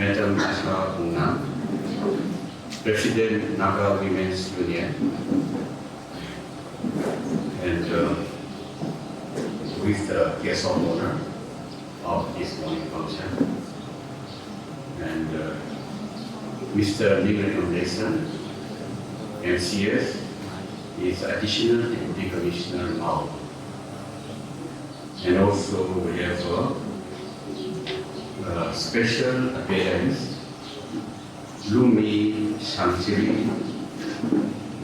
Madam Asha Ungnam, President Naga Women's Union, and with the guest of honor of this morning function, and Mr. Legal Foundation, MCS, is Additional Deputy Commissioner Mao. And also we have a special appearance, Lumi Shamsiri,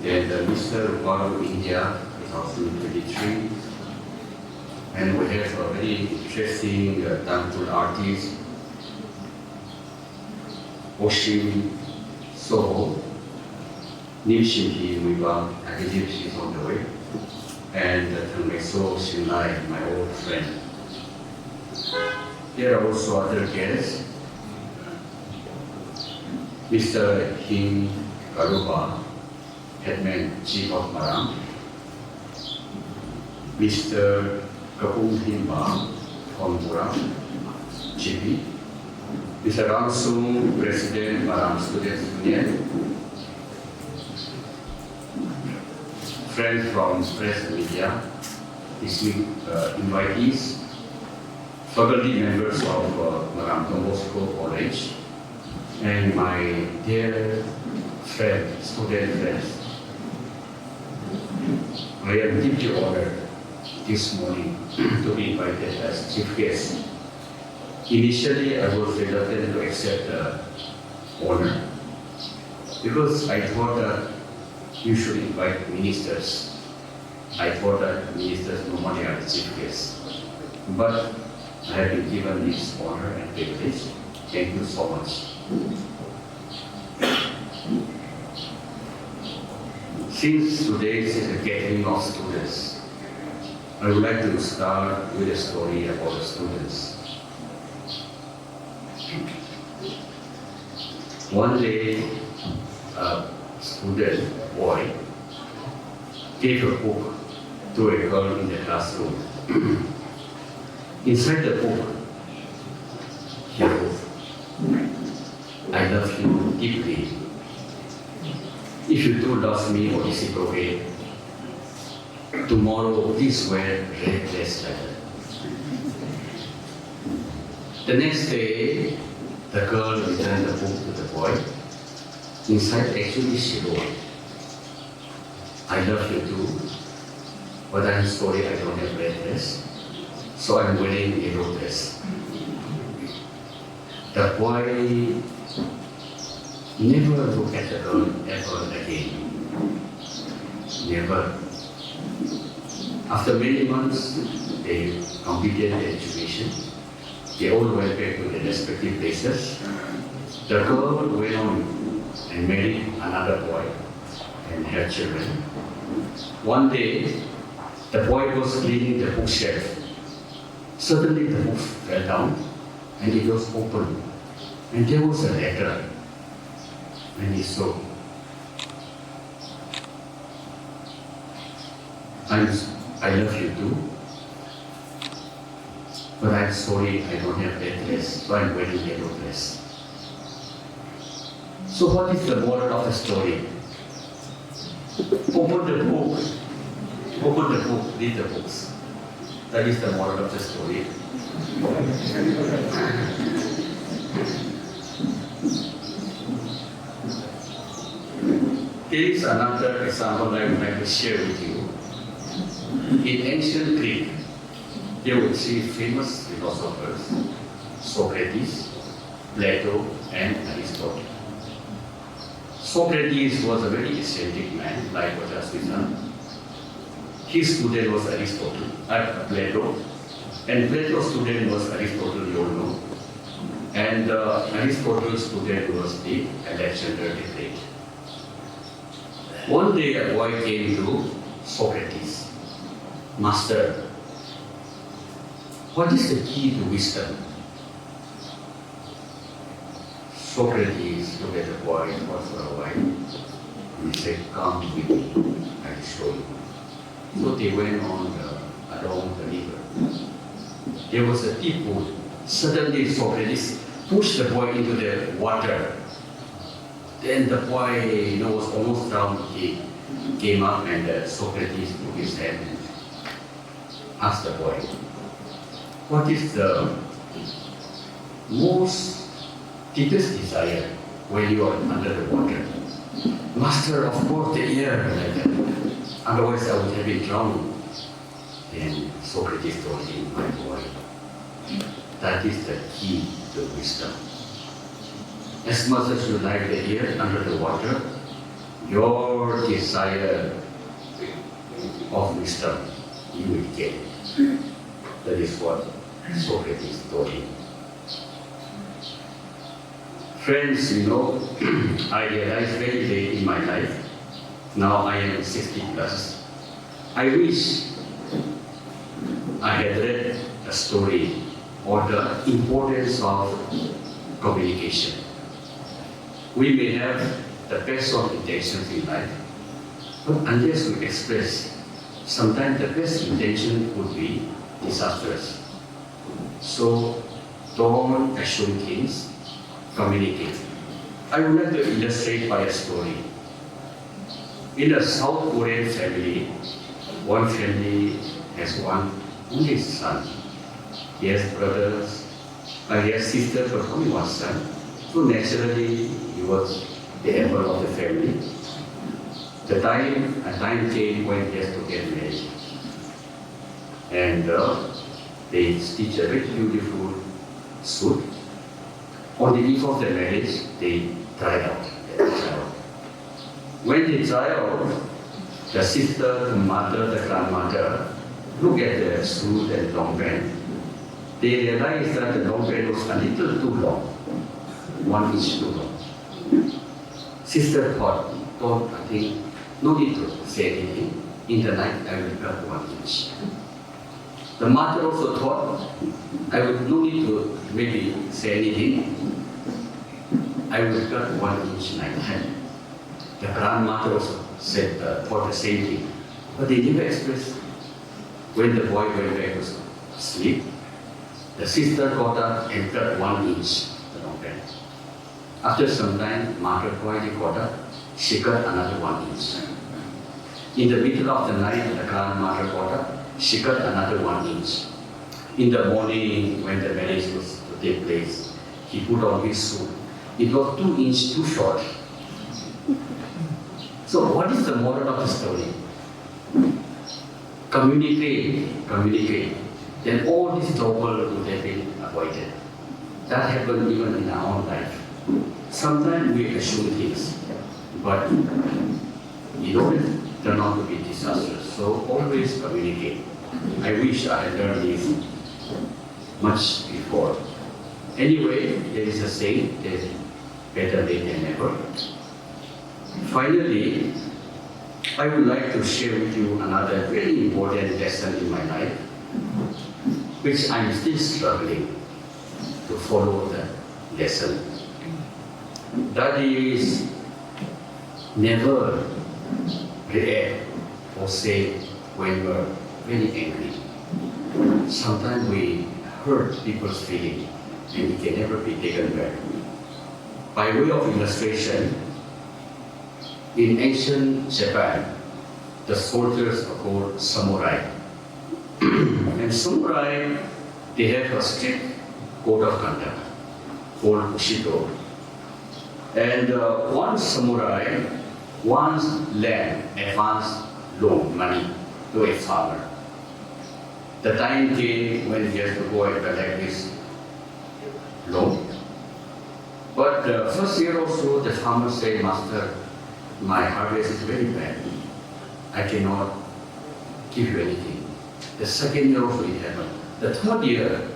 then Mr. Ukhrul India 2023, and we have a very interesting Tangkhul artist, Oshim Soho, Nimshimhi Muivah, I believe she's on the way, and Tangkhul Shinlai, my old friend. There are also other guests, Mr. Him Garuba, Headman Chief of Maram, Mr. Kapung Himba from Maram, GP, Mr. Ramsung, President Maram Students Union, friends from press media, distinguished invitees, faculty members of Maram Don Bosco College, and my dear friend, student friends. I am deeply honored this morning to be invited as chief guest. Initially, I was reluctant to accept the honor because I thought that you should invite ministers. I thought that ministers normally are the chief guests. But I have been given this honor and privilege. Thank you so much. Since today is a gathering of students, I would like to start with a story about the students. One day, a student boy gave a book to a girl in the classroom. Inside the book, he wrote, "I love you deeply. If you do love me or reciprocate, tomorrow please wear red dress leather." The next day, the girl returned the book to the boy. Inside, actually, she wrote, "I love you too, but I'm sorry I don't have red dress, so I'm wearing yellow dress." The boy never looked at the girl ever again. Never. After many months, they completed their education. They all went back to their respective places. The girl went on and married another boy and had children. One day, the boy was cleaning the bookshelf. Suddenly, the book fell down and it was open. And there was a letter. And he saw, "I love you too, but I'm sorry I don't have that dress, so I'm wearing yellow dress." So what is the moral of the story? Open the book, read the books. That is the moral of the story. There is another example I would like to share with you. In ancient Greek, there were three famous philosophers, Socrates, Plato, and Aristotle. Socrates was a very eccentric man, like Vajrasvita. His student was Plato, and Plato's student was Aristotle, you all know. And Aristotle's student was the Alexander the Great. One day a boy came to Socrates, "Master, what is the key to wisdom?" Socrates looked at the boy for a while and said, "Come with me, I will show you." So they went on along the river. There was a deep pool. Suddenly Socrates pushed the boy into the water. Then the boy, was almost drowned. He came up and Socrates took his hand and asked the boy, what is the most deepest desire when you are under the water? Master, of course, the air, like that. Otherwise I would have been drowned. Then Socrates told him, my boy, that is the key to wisdom. As much as you like the air under the water, your desire of wisdom, you will get it. That is what Socrates told him. Friends, I realized very late in my life, now I am 60 plus, I wish I had read a story or the importance of communication. We may have the best of intentions in life, but unless we express, sometimes the best intention would be disastrous. So don't assume things, communicate. I would like to illustrate by a story. In a South Korean family, one family has one only son. He has brothers, he has sisters, but only one son. So naturally, he was the apple of the family. A time came when he has to get married. And they stitched a very beautiful suit. On the eve of the marriage, they tried out. When they tried out, the sister, the mother, the grandmother look at the suit and long pant. They realized that the long pant was a little too long, 1 inch too long. Sister thought, I think, no need to say anything. In the night, I will cut 1 inch. The mother also thought, I would no need to maybe say anything. I will cut 1 inch night time. The grandmother also said, thought the same thing. But they never expressed. When the boy went back to sleep, the sister got up and cut 1 inch the long pant. After some time, mother quietly got up, she cut another 1 inch. In the middle of the night, the grandmother got up, she cut another 1 inch. In the morning, when the marriage was to take place, he put on his suit. It was 2 inches too short. So what is the moral of the story? Communicate. Then all this trouble would have been avoided. That happened even in our own life. Sometimes we assume things, but it always turn out to be disastrous. So always communicate. I wish I had learned this much before. Anyway, there is a saying, there is better late than never. Finally, I would like to share with you another very important lesson in my life, which I'm still struggling to follow the lesson. That is, never react or say when we're very angry. Sometimes we hurt people's feelings and it can never be taken back. By way of illustration, in ancient Japan, the soldiers are called samurai. And samurai, they have a strict code of conduct called Bushido. And one samurai once lent advance loan money to a farmer. The time came when he has to go and collect his loan. But the first year or so, the farmer said, Master, my harvest is very bad. I cannot give you anything. The second year also it happened. The third year,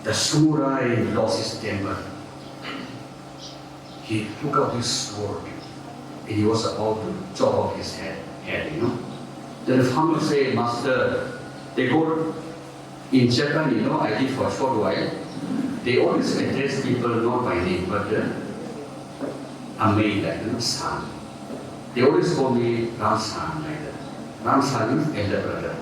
the samurai lost his temper. He took out his sword and he was about to chop off his head. Then the farmer said, Master, they go in Japan, I did for a short while. They always address people not by name, but Amei, like son. They always call me Ram-san, like that. Ram-san is elder brother.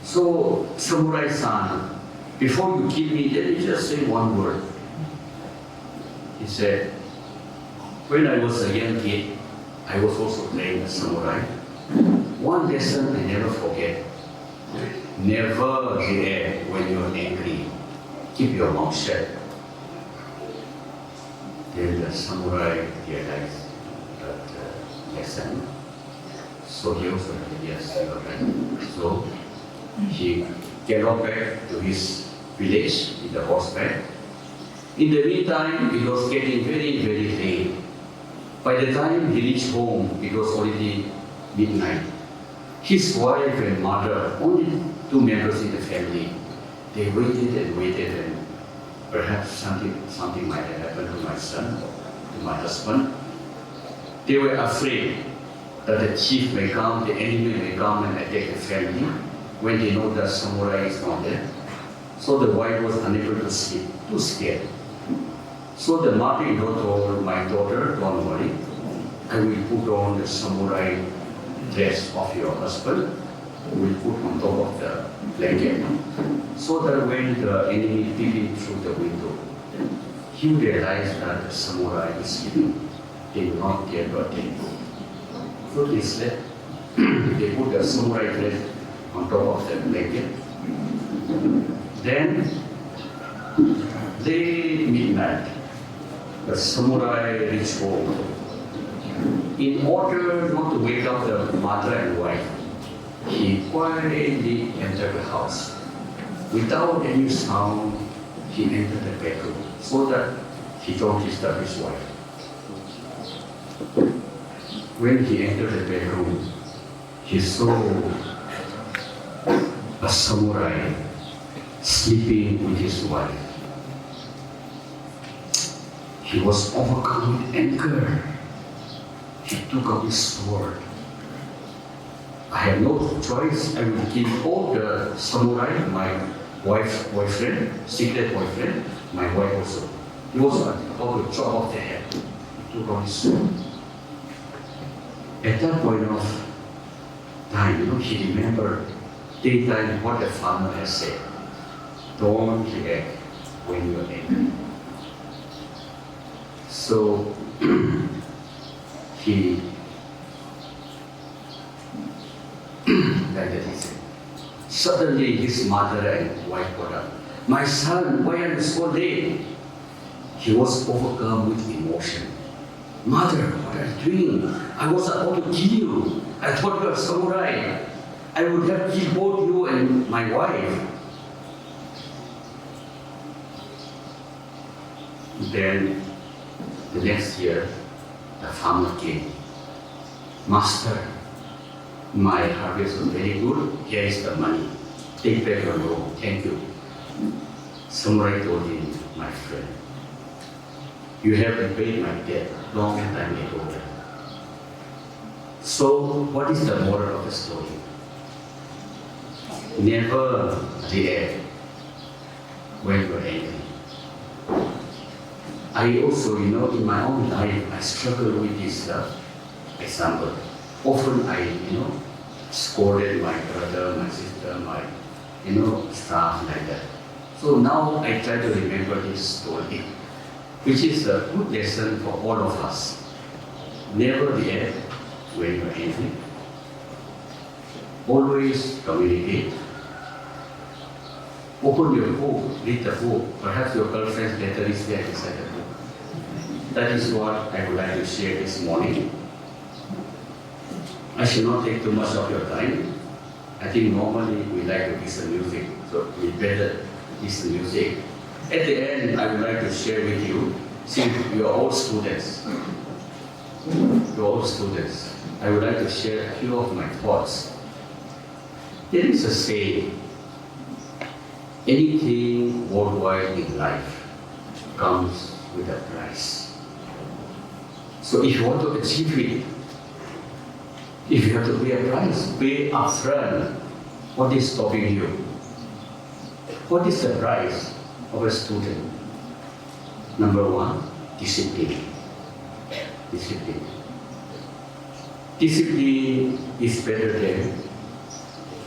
So, samurai-san, before you kill me, let me just say one word. he said, when I was a young kid, I was also playing a samurai. One lesson I never forget. Never react when you're angry. Keep your mouth shut. Then the samurai realized that lesson. So he also said, yes, you are right. So he galloped back to his village with the horseback. In the meantime, it was getting very, very late. By the time he reached home, it was already midnight. His wife and mother, only two members in the family, they waited and waited, and perhaps something might have happened to my son, to my husband. They were afraid that the chief may come, the enemy may come and attack the family when they know that samurai is not there. So the wife was unable to sleep, too scared. So the mother-in-law told my daughter, don't worry, I will put on the samurai dress of your husband, we will put on top of the blanket, so that when the enemy peeping through the window, he realized that the samurai is sleeping, they will not get to attack. So they slept, they put the samurai dress on top of the blanket. Then, late midnight, the samurai reached home. In order not to wake up the mother and wife, he quietly entered the house. Without any sound, he entered the bedroom so that he don't disturb his wife. When he entered the bedroom, he saw a samurai sleeping with his wife. He was overcome with anger. He took up his sword. I had no choice. I would kill all the samurai, my wife's boyfriend, secret boyfriend, my wife also. He was about to chop off the head. He took up his sword. At that point of time, he remembered daytime what the farmer has said. Don't react when you're angry. So he, like that he said, suddenly his mother and wife got up. My son, why are you so late? He was overcome with emotion. Mother, what are you doing? I was about to kill you. I thought you were a samurai. I would have killed both you and my wife. Then, the next year, the farmer came. Master, my harvest was very good. Here is the money. Take back your loan. Thank you. Samurai told him, my friend, you have repaid my debt long time ago. So, what is the moral of the story? Never react when you're angry. I also, in my own life, I struggle with this example. Often I, scolded my brother, my sister, my, staff like that. So now I try to remember this story, which is a good lesson for all of us. Never react when you're angry. Always communicate. Open your book, read the book. Perhaps your girlfriend's letter is there inside the book. That is what I would like to share this morning. I should not take too much of your time. I think normally we like to listen to music, so we better listen to music. At the end, I would like to share with you, since you are all students, I would like to share a few of my thoughts. There is a saying, anything worldwide in life comes with a price. So if you want to achieve it, if you have to pay a price, pay upfront. What is stopping you? What is the price of a student? Number one, discipline. Discipline. Discipline is better than,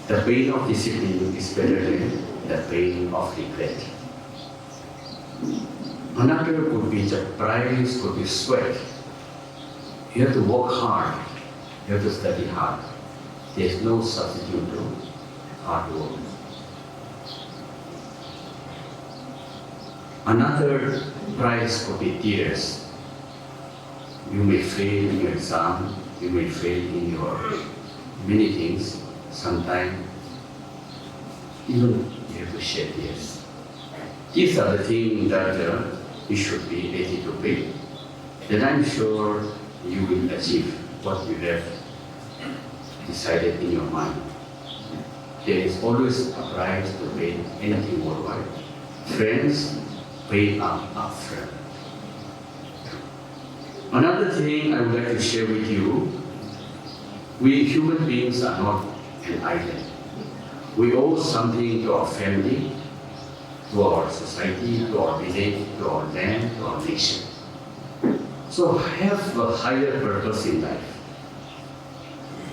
the pain of discipline is better than the pain of regret. Another could be the price, could be sweat. You have to work hard, you have to study hard. There's no substitute to hard work. Another price could be tears. You may fail in your exam, you may fail in your many things. Sometimes even you have to shed tears. These are the things that you should be ready to pay. Then I'm sure you will achieve what you have decided in your mind. There is always a price to pay anything worldwide. Friends, pay up upfront. Another thing I would like to share with you, we human beings are not an island. We owe something to our family, to our society, to our village, to our land, to our nation. So have a higher purpose in life.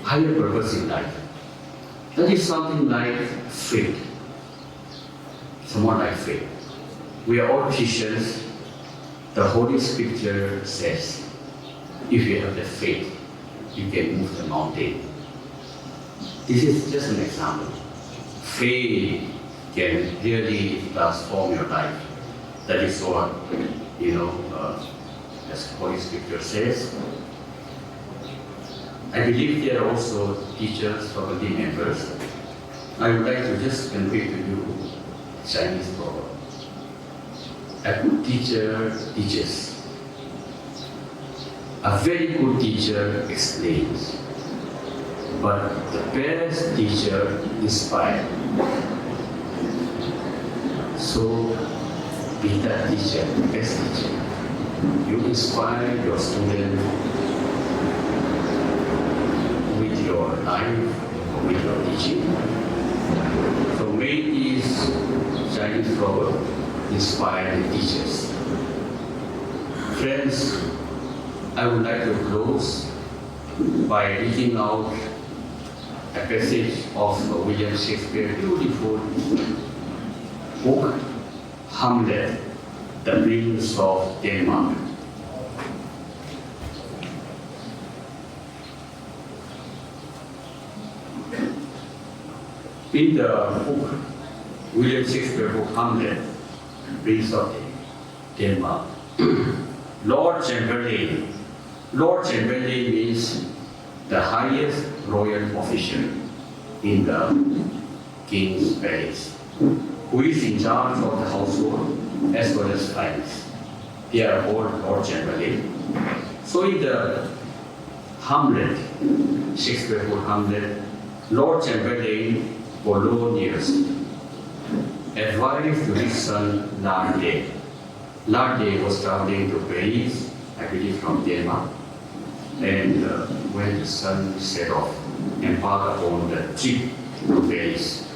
Higher purpose in life. That is something like faith. Somewhat like faith. We are all Christians. The Holy Scripture says, if you have the faith, you can move the mountain. This is just an example. Faith can really transform your life. That is what, as Holy Scripture says. I believe there are also teachers, faculty members. I would like to just convey to you Chinese proverb. A good teacher teaches. A very good teacher explains. But the best teacher inspires. So be that teacher, the best teacher. You inspire your student with your life or with your teaching. So may these Chinese proverbs inspire the teachers. Friends, I would like to close by reading out a passage of William Shakespeare's beautiful book, Hamlet, the Prince of Denmark. In the book, William Shakespeare book, Hamlet, Prince of Denmark, Lord Chamberlain. Lord Chamberlain means the highest royal official in the king's palace, who is in charge of the household as well as finance. They are called Lord Chamberlain. So in the Hamlet, Shakespeare book Hamlet, Lord Chamberlain Polonius advised to his son Dharthei. Dharthei was traveling to Paris, I believe from Denmark, and when the son set off, embarked upon the trip to Paris,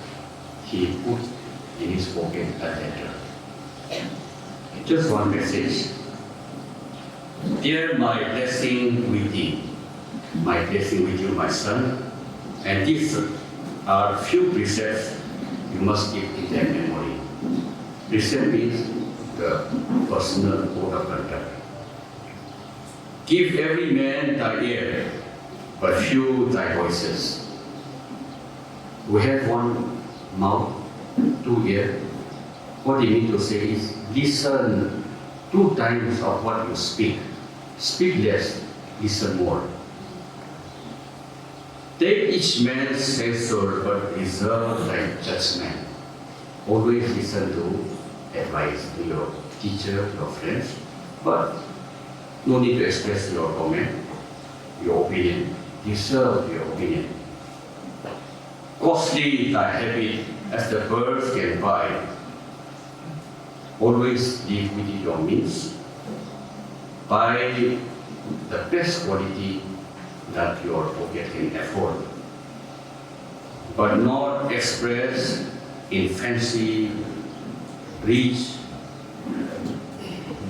he put in his pocket a letter. Just one message. Dear, my blessing with thee, my blessing with you, my son, and these are few precepts you must keep in their memory. Precept means the personal code of conduct. Give every man thy ear, but few thy voices. We have one mouth, two ears. What you mean to say is, listen 2 times of what you speak. Speak less, listen more. Take each man's censure, but reserve thy judgment. Always listen to advice to your teacher, your friends, but no need to express your comment, your opinion. Reserve your opinion. Costly thy habit as the birds can buy. Always live within your means. Buy the best quality that your pocket can afford, but not express in fancy, rich,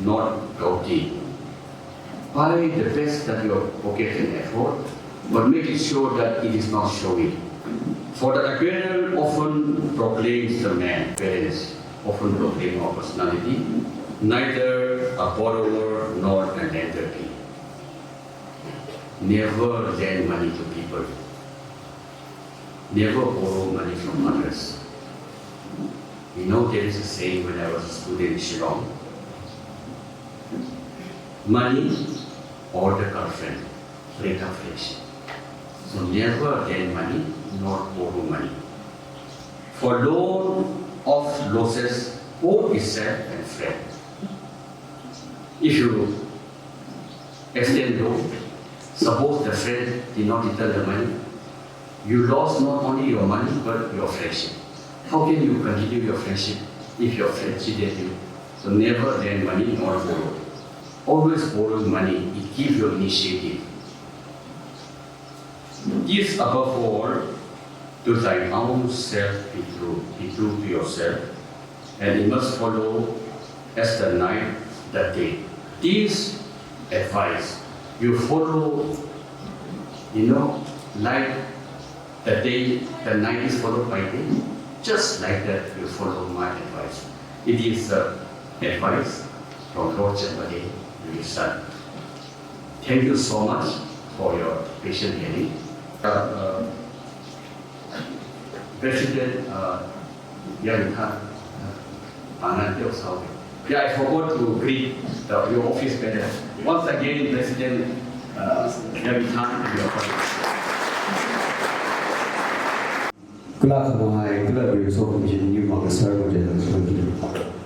not gaudy. Buy the best that your pocket can afford, but make it sure that it is not showy. For the acquirer often proclaims the man, parents, often proclaim our personality, neither a borrower nor a lender be. Never lend money to people. Never borrow money from others. You know, there is a saying when I was a student in Shillong, money or the girlfriend, break up friendship. So never lend money nor borrow money. For loan of losses, owe itself and friend. If you extend loan, suppose the friend did not return the money, you lost not only your money but your friendship. How can you continue your friendship if your friend cheated you? So never lend money nor borrow. Always borrow money, it gives you initiative. Give above all to thine own self be true to yourself, and it must follow as the night, the day. This advice you follow, like the day, the night is followed by day. Just like that, you follow my advice. It is advice from Lord Chambade to his son. Thank you so much for your patient hearing. President Yang Khan, yeah, I forgot to greet your office better. Once again, President Yang Khan, your Good afternoon, good afternoon, so Commission, you want to serve with the